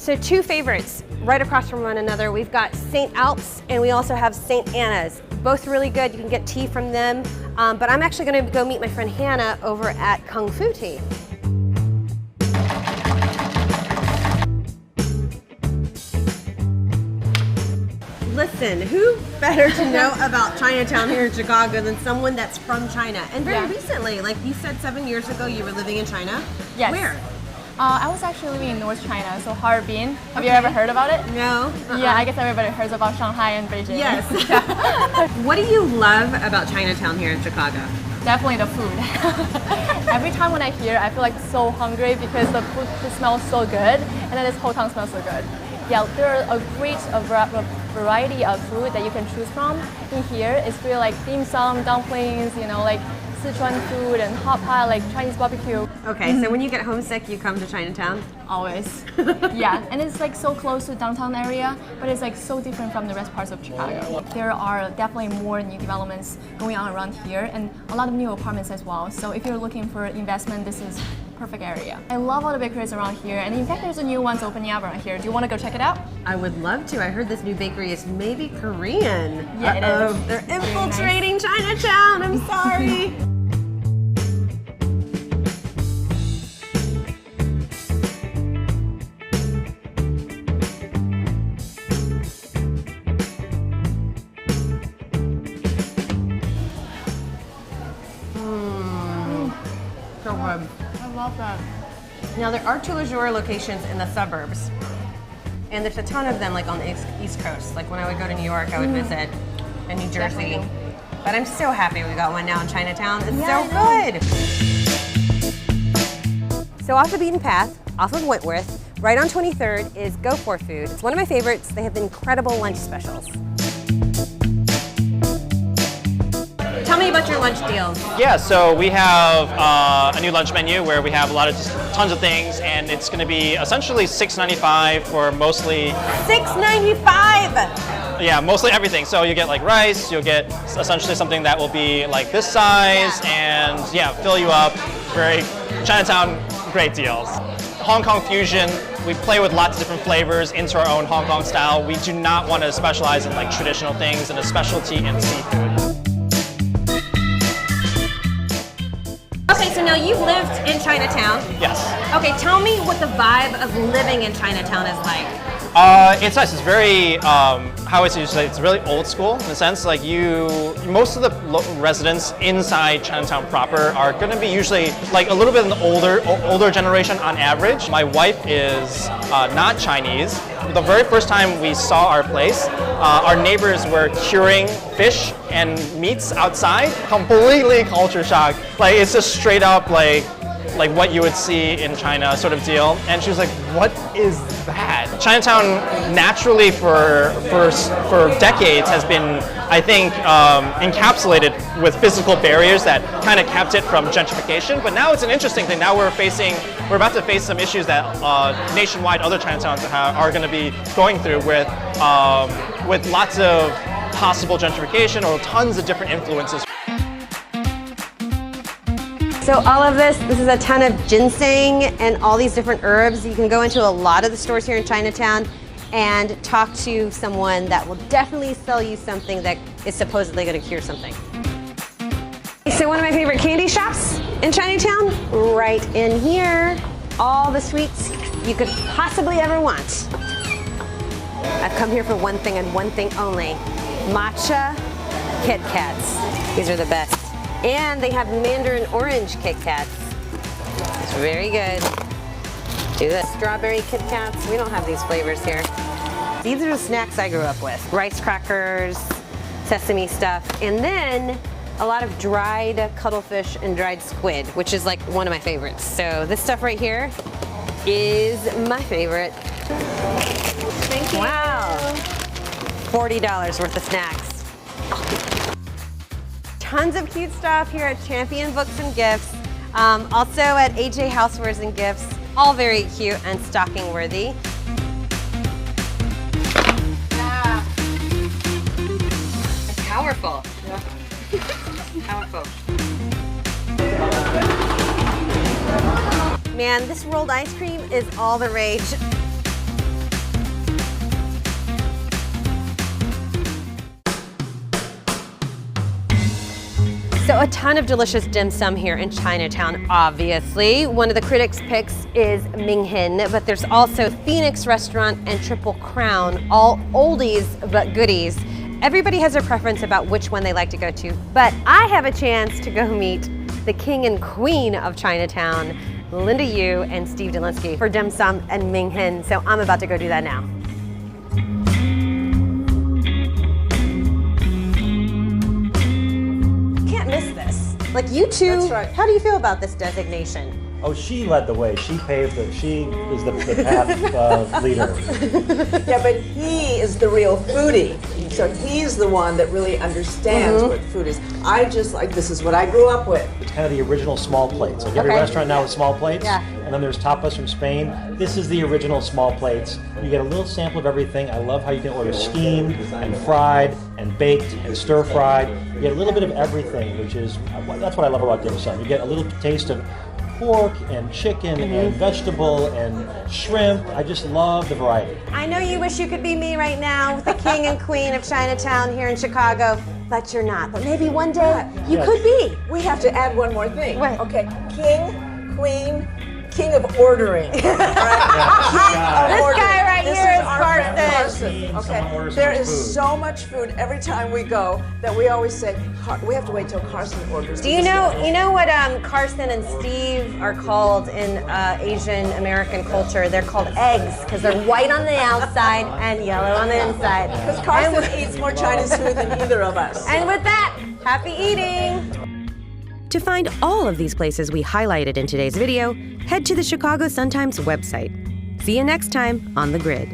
So two favorites right across from one another. We've got St. Alp's and we also have St. Anna's. Both really good. You can get tea from them. But I'm actually going to go meet my friend Hannah over at Kung Fu Tea. Listen, who better to know about Chinatown here in Chicago than someone that's from China? And very recently, like you said 7 years ago, you were living in China. Yes. Where? I was actually living in North China, so Harbin. Have you ever heard about it? No. Yeah, I guess everybody hears about Shanghai and Beijing. Yes. What do you love about Chinatown here in Chicago? Definitely the food. Every time when I hear, I feel like so hungry because the food smells so good, and then this whole town smells so good. Yeah, there are a great variety of food that you can choose from in here. It's really like dim sum, dumplings, you know, like Sichuan food and hot pot, like Chinese barbecue. Okay, so when you get homesick, you come to Chinatown? Always. Yeah, and it's like so close to downtown area, but it's like so different from the rest parts of Chicago. There are definitely more new developments going on around here and a lot of new apartments as well. So if you're looking for investment, this is perfect area. I love all the bakeries around here, and in fact there's a new one's opening up around here. Do you want to go check it out? I would love to. I heard this new bakery is maybe Korean. Yeah, it is. They're infiltrating Chinatown. I'm sorry. So good. I love that. Now there are two Leisure locations in the suburbs, and there's a ton of them like on the East Coast. Like when I would go to New York, I would visit in New Jersey. Definitely. But I'm so happy we got one now in Chinatown. It's Yeah, so good. So off the beaten path, off of Wentworth, right on 23rd is Go For Food. It's one of my favorites. They have incredible lunch specials. Tell me about your lunch deals. Yeah, so we have a new lunch menu where we have a lot of tons of things, and it's going to be essentially $6.95 for mostly $6.95. Yeah, mostly everything. So you get like rice, you'll get essentially something that will be like this size, and yeah, fill you up. Very Chinatown, great deals. Hong Kong fusion. We play with lots of different flavors into our own Hong Kong style. We do not want to specialize in like traditional things and a specialty in seafood. Okay, so now you've lived in Chinatown. Yes. Okay, tell me what the vibe of living in Chinatown is like. It's nice. It's very, how it's usually, it's really old school in a sense. Like most of the residents inside Chinatown proper are going to be usually like a little bit in the older generation on average. My wife is not Chinese. The very first time we saw our place, our neighbors were curing fish and meats outside. Completely culture shock. Like it's just straight up like what you would see in China sort of deal. And she was like, what is that? Chinatown naturally for decades has been, I think, encapsulated with physical barriers that kind of kept it from gentrification. But now it's an interesting thing. Now we're about to face some issues that nationwide other Chinatowns are going to be going through with lots of possible gentrification or tons of different influences. So all of this is a ton of ginseng and all these different herbs. You can go into a lot of the stores here in Chinatown and talk to someone that will definitely sell you something that is supposedly going to cure something. So one of my favorite candy shops in Chinatown, right in here. All the sweets you could possibly ever want. I've come here for one thing and one thing only. Matcha Kit Kats. These are the best. And they have Mandarin Orange Kit Kats. It's very good. Do this. Strawberry Kit Kats. We don't have these flavors here. These are the snacks I grew up with. Rice crackers, sesame stuff, and then a lot of dried cuttlefish and dried squid, which is like one of my favorites. So this stuff right here is my favorite. Thank you. Wow. $40 worth of snacks. Tons of cute stuff here at Champion Books and Gifts. Also at AJ Housewares and Gifts. All very cute and stocking worthy. Yeah. It's powerful. Yeah. Powerful. Man, this rolled ice cream is all the rage. So a ton of delicious dim sum here in Chinatown, obviously. One of the critics' picks is Ming Hin, but there's also Phoenix Restaurant and Triple Crown, all oldies but goodies. Everybody has their preference about which one they like to go to, but I have a chance to go meet the king and queen of Chinatown, Linda Yu and Steve Dolinsky, for dim sum and Ming Hin, so I'm about to go do that now. Can't miss this. Like you two, That's right. How do you feel about this designation? Oh, she led the way. She paved it. She is the path leader. Yeah, but he is the real foodie. So he's the one that really understands what food is. I just like, this is what I grew up with. It's kind of the original small plates. Like every Okay. restaurant now has small plates. Yeah. And then there's tapas from Spain. This is the original small plates. You get a little sample of everything. I love how you can order steamed and fried and baked and stir fried. You get a little bit of everything, which is, that's what I love about dim sum. You get a little taste of pork and chicken and vegetable and shrimp. I just love the variety. I know you wish you could be me right now with the king and queen of Chinatown here in Chicago, but you're not. But maybe one day you Yes. could be. We have to add one more thing. What? Okay, king, queen, king of ordering. All right? King of This ordering. guy right This here is our friend Carson. Carson. Someone orders Okay, there so much is food. so much food every time we go that we always say, we have to wait till Carson orders. Do you know what Carson and Steve are called in Asian American culture? They're called eggs because they're white on the outside and yellow on the inside. Because Carson eats more Chinese food than either of us. And with that, happy eating! To find all of these places we highlighted in today's video, head to the Chicago Sun-Times website. See you next time on The Grid.